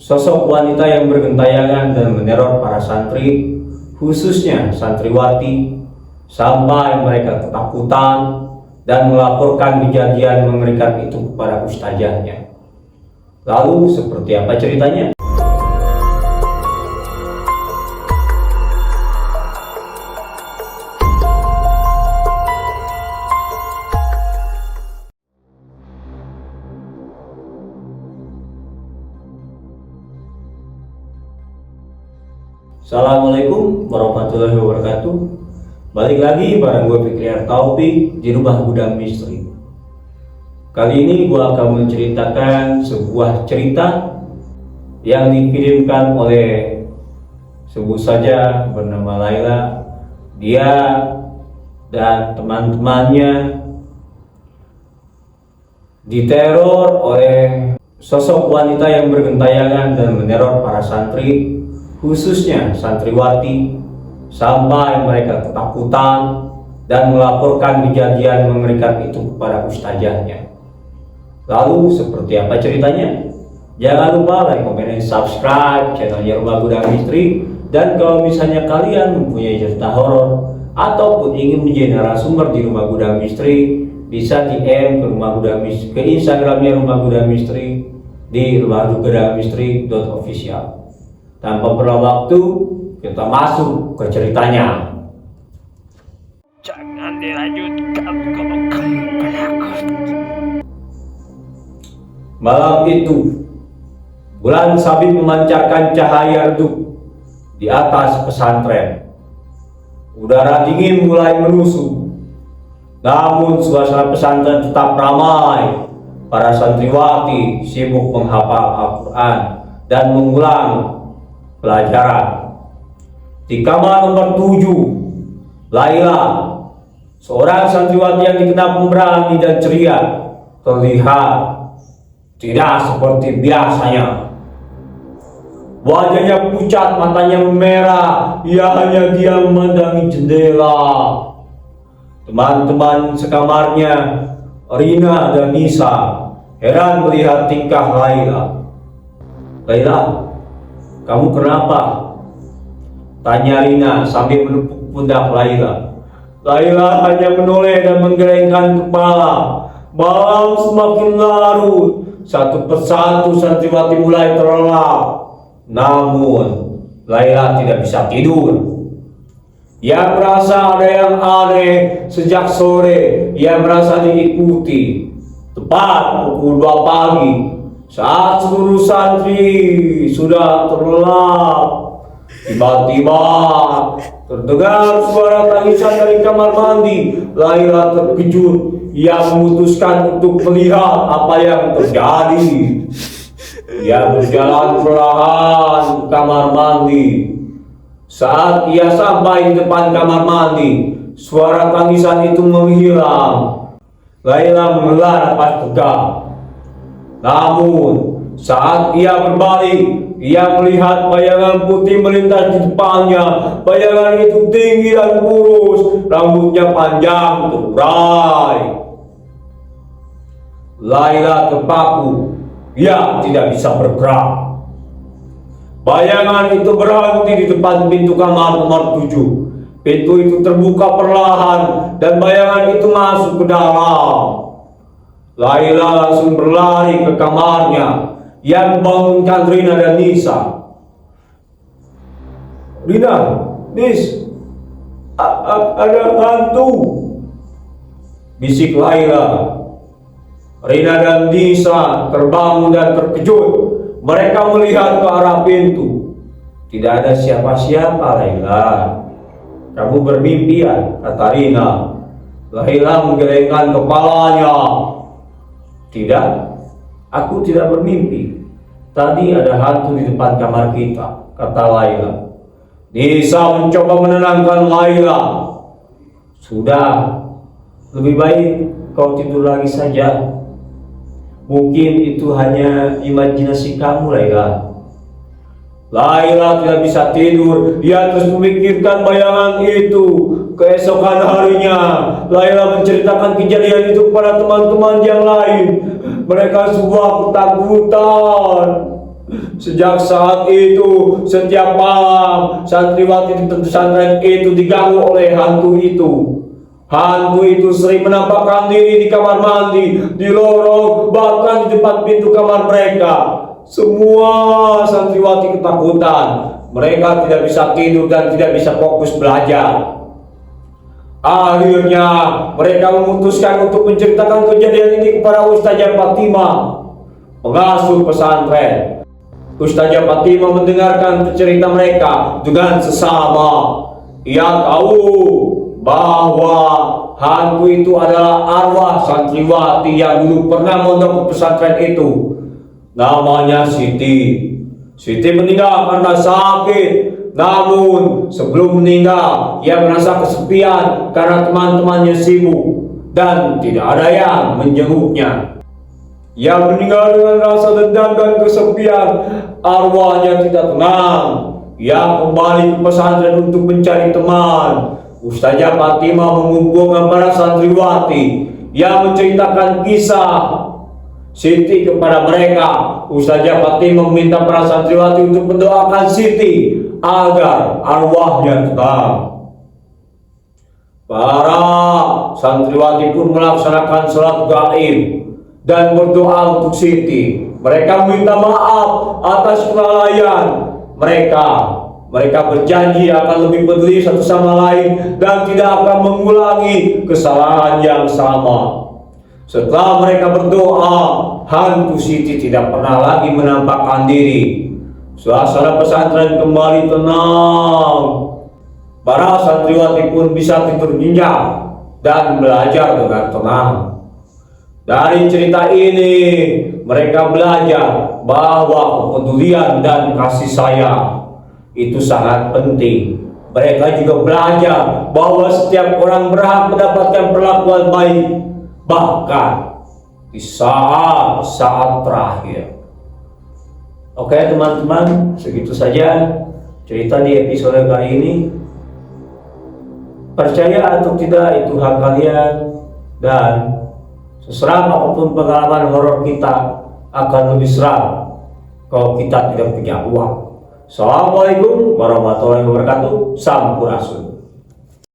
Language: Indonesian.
Sosok wanita yang bergentayangan dan meneror para santri, khususnya santriwati, sampai mereka ketakutan dan melaporkan kejadian mengerikan itu kepada ustazahnya. Lalu seperti apa ceritanya? Assalamualaikum warahmatullahi wabarakatuh. Balik lagi bareng gue Fikri Taufik di Rumah Gudang Misteri. Kali ini gue akan menceritakan sebuah cerita yang dikirimkan oleh, sebut saja bernama Laila. Dia dan teman-temannya diteror oleh sosok wanita yang bergentayangan dan meneror para santri, khususnya santriwati, sampai mereka ketakutan dan melaporkan kejadian mengerikan itu kepada ustazahnya. Lalu seperti apa ceritanya? Jangan lupa like, comment, dan subscribe channelnya Rumah Gudang Misteri. Dan kalau misalnya kalian mempunyai cerita horor ataupun ingin menjadi narasumber di Rumah Gudang Misteri, bisa DM ke Rumah Gudang Misteri, ke Instagramnya Rumah Gudang Misteri di rumahgudangmisteri.official. Tanpa berlama waktu, kita masuk ke ceritanya. Jangan dilanjutkan kalau kamu penakut. Malam itu, bulan sabit memancarkan cahaya redup di atas pesantren. Udara dingin mulai menusuk, namun suasana pesantren tetap ramai. Para santriwati sibuk menghafal Al-Quran dan mengulang pelajaran. Di kamar nomor 7, Laila, seorang santriwati yang dikenal pemberani dan ceria, terlihat tidak seperti biasanya. Wajahnya pucat, matanya merah, ia hanya diam memandangi jendela. Teman-teman sekamarnya, Rina dan Nisa, heran melihat tingkah Laila. Laila, kamu kenapa? Tanya Rina sambil menepuk pundak Laila. Laila hanya menoleh dan menggelengkan kepala. Malam semakin larut. Satu persatu santriwati mulai terlelap. Namun Laila tidak bisa tidur. Ia merasa ada yang aneh sejak sore. Ia merasa diikuti. Tepat pukul 2 pagi, saat seluruh santri sudah terlelap, tiba-tiba terdengar suara tangisan dari kamar mandi. Laila terkejut. Ia memutuskan untuk melihat apa yang terjadi. Ia berjalan perlahan ke kamar mandi. Saat ia sampai di depan kamar mandi, suara tangisan itu menghilang. Laila menghela napas lega. Namun saat ia berbalik, ia melihat bayangan putih melintas di depannya. Bayangan itu tinggi dan kurus, rambutnya panjang terurai. Laila terpaku, ia tidak bisa bergerak. Bayangan itu berhenti di depan pintu kamar nomor 7. Pintu itu terbuka perlahan dan bayangan itu masuk ke dalam. Laila langsung berlari ke kamarnya. Ia membangunkan Rina dan Nisa. Rina, Nis, ada hantu, bisik Laila. Rina dan Nisa terbangun dan terkejut. Mereka melihat ke arah pintu. Tidak ada siapa-siapa, Laila. Kamu bermimpi ya, kata Rina. Laila menggelengkan kepalanya. Tidak, aku tidak bermimpi. Tadi ada hantu di depan kamar kita, kata Laila. Nisa mencoba menenangkan Laila. Sudah, lebih baik kau tidur lagi saja. Mungkin itu hanya imajinasi kamu, Laila. Laila tidak bisa tidur. Dia terus memikirkan bayangan itu. Keesokan harinya, Laila menceritakan kejadian itu kepada teman-teman yang lain. Mereka semua ketakutan. Sejak saat itu, setiap malam santriwati di pesantren itu diganggu oleh hantu itu. Hantu itu sering menampakkan diri di kamar mandi, di lorong, bahkan di depan pintu kamar mereka. Semua santriwati ketakutan. Mereka tidak bisa tidur dan tidak bisa fokus belajar. Akhirnya mereka memutuskan untuk menceritakan kejadian ini kepada Ustazah Fatimah, pengasuh pesantren. Ustazah Fatimah mendengarkan cerita mereka dengan sesama. Ia tahu bahwa hantu itu adalah arwah santriwati yang dulu pernah mondok di pesantren itu. Namanya Siti. Siti meninggal karena sakit. Namun sebelum meninggal, ia merasa kesepian karena teman-temannya sibuk dan tidak ada yang menjenguknya. Ia meninggal dengan rasa dendam dan kesepian. Arwahnya tidak tenang. Ia kembali ke pesantren untuk mencari teman. Ustazah Fatimah mengumpulkan para santriwati. Ia menceritakan kisah Siti kepada mereka. Ustazah Fatimah meminta para santriwati untuk mendoakan Siti agar arwahnya tenang. Para santriwati pun melaksanakan sholat gaib dan berdoa untuk Siti. Mereka meminta maaf atas kelalaian mereka. Mereka berjanji akan lebih peduli satu sama lain dan tidak akan mengulangi kesalahan yang sama. Setelah mereka berdoa, hantu Siti tidak pernah lagi menampakkan diri. Suasana pesantren kembali tenang. Para santriwati pun bisa tidur nyenyak dan belajar dengan tenang. Dari cerita ini, mereka belajar bahwa kepedulian dan kasih sayang itu sangat penting. Mereka juga belajar bahwa setiap orang berhak mendapatkan perlakuan baik, bahkan di saat-saat terakhir. Oke teman-teman, segitu saja cerita di episode kali ini. Percaya atau tidak itu hak kalian, dan seseram apapun pengalaman horor kita akan lebih seram kalau kita tidak punya uang. Assalamualaikum warahmatullahi wabarakatuh. Sampurasun.